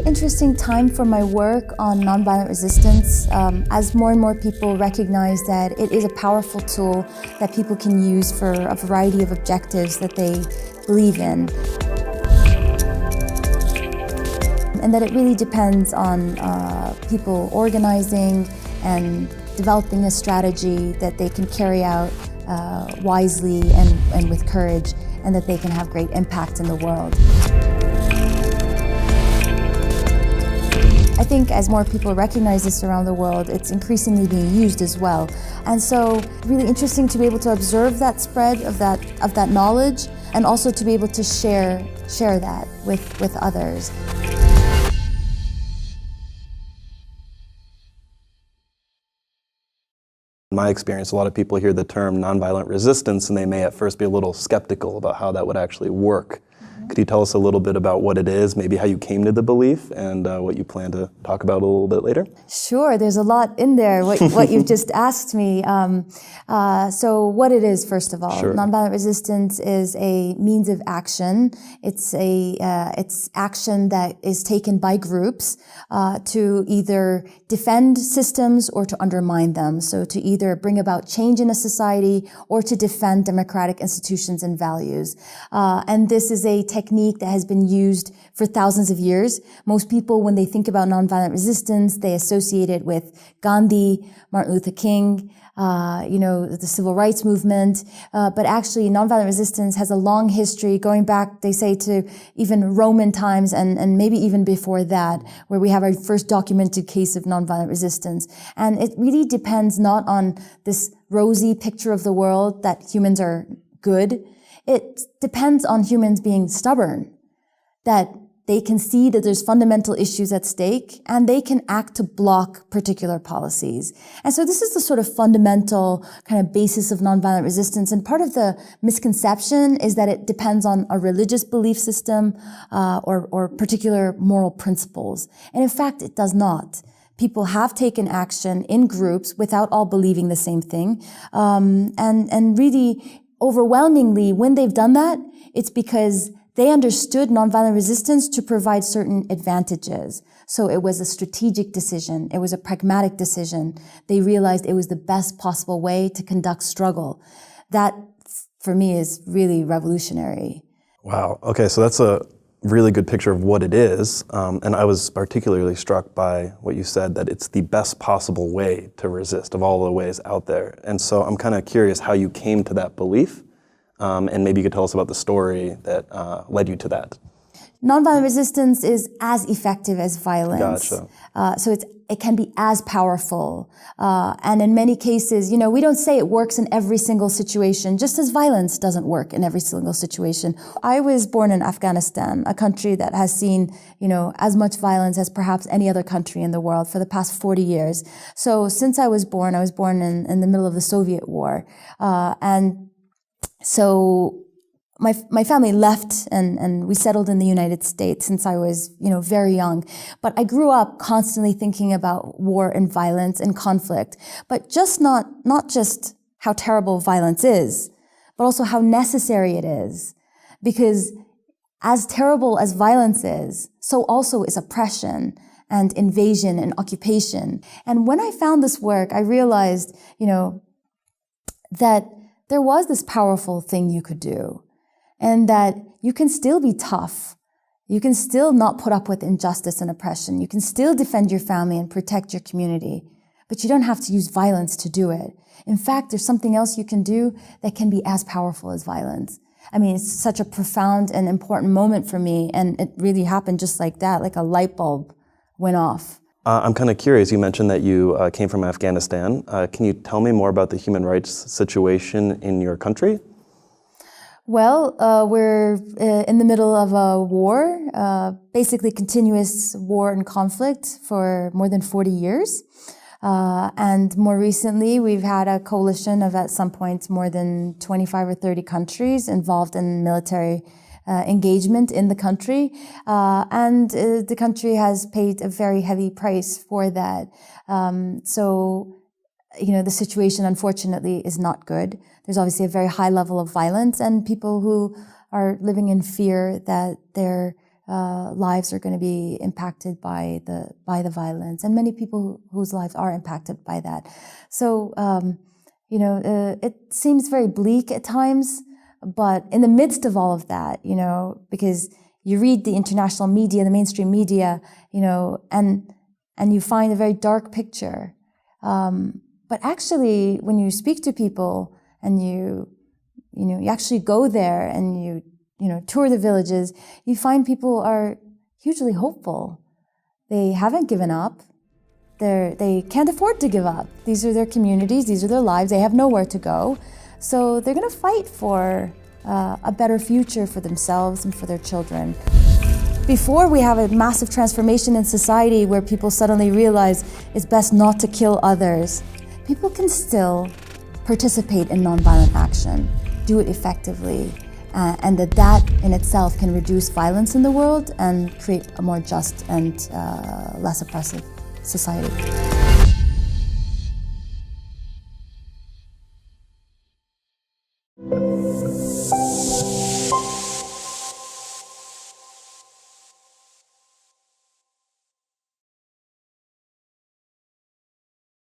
interesting time for my work on nonviolent resistance as more and more people recognize that it is a powerful tool that people can use for a variety of objectives that they believe in. And that it really depends on people organizing and developing a strategy that they can carry out wisely and with courage, and that they can have great impact in the world. I think as more people recognize this around the world, it's increasingly being used as well. And so really interesting to be able to observe that spread of that knowledge, and also to be able to share that with others. In my experience, a lot of people hear the term nonviolent resistance and they may at first be a little skeptical about how that would actually work. Could you tell us a little bit about what it is, maybe how you came to the belief, and what you plan to talk about a little bit later? Sure, there's a lot in there, what you've just asked me. So what it is, first of all. Sure. Nonviolent resistance is a means of action. It's action that is taken by groups to either defend systems or to undermine them. So to either bring about change in a society or to defend democratic institutions and values. And this is a technique that has been used for thousands of years. Most people, when they think about nonviolent resistance, they associate it with Gandhi, Martin Luther King, the civil rights movement. But actually, nonviolent resistance has a long history going back, they say, to even Roman times and maybe even before that, where we have our first documented case of nonviolent resistance. And it really depends not on this rosy picture of the world that humans are good. It depends on humans being stubborn, that they can see that there's fundamental issues at stake and they can act to block particular policies. And so this is the sort of fundamental kind of basis of nonviolent resistance. And part of the misconception is that it depends on a religious belief system or particular moral principles. And in fact, it does not. People have taken action in groups without all believing the same thing. And really, overwhelmingly, when they've done that, it's because they understood nonviolent resistance to provide certain advantages. So it was a strategic decision. It was a pragmatic decision. They realized it was the best possible way to conduct struggle. That, for me, is really revolutionary. Wow. Okay, so that's a really good picture of what it is. And I was particularly struck by what you said, that it's the best possible way to resist of all the ways out there. And so I'm kind of curious how you came to that belief. And maybe you could tell us about the story that led you to that. Nonviolent resistance is as effective as violence. Gotcha. So it can be as powerful. And in many cases, we don't say it works in every single situation, just as violence doesn't work in every single situation. I was born in Afghanistan, a country that has seen, as much violence as perhaps any other country in the world for the past 40 years. So since I was born in the middle of the Soviet war. And so my family left and we settled in the United States since I was, very young. But I grew up constantly thinking about war and violence and conflict, but just not just how terrible violence is, but also how necessary it is. Because as terrible as violence is, so also is oppression and invasion and occupation. And when I found this work, I realized, that there was this powerful thing you could do. And that you can still be tough. You can still not put up with injustice and oppression. You can still defend your family and protect your community. But you don't have to use violence to do it. In fact, there's something else you can do that can be as powerful as violence. I mean, it's such a profound and important moment for me. And it really happened just like that, like a light bulb went off. I'm kind of curious, you mentioned that you came from Afghanistan. Can you tell me more about the human rights situation in your country? Well, we're in the middle of a war, basically continuous war and conflict for more than 40 years. And more recently, we've had a coalition of, at some point, more than 25 or 30 countries involved in military engagement in the country. And the country has paid a very heavy price for that. So the situation, unfortunately, is not good. There's obviously a very high level of violence and people who are living in fear that their lives are going to be impacted by the violence, and many people whose lives are impacted by that. So, it seems very bleak at times, but in the midst of all of that, because you read the international media, the mainstream media, and you find a very dark picture. But actually, when you speak to people and you actually go there and you tour the villages, you find people are hugely hopeful. They haven't given up. They can't afford to give up. These are their communities, these are their lives, they have nowhere to go. So they're going to fight for a better future for themselves and for their children. Before we have a massive transformation in society where people suddenly realize it's best not to kill others, people can still participate in nonviolent action, do it effectively, and that in itself can reduce violence in the world and create a more just and less oppressive society.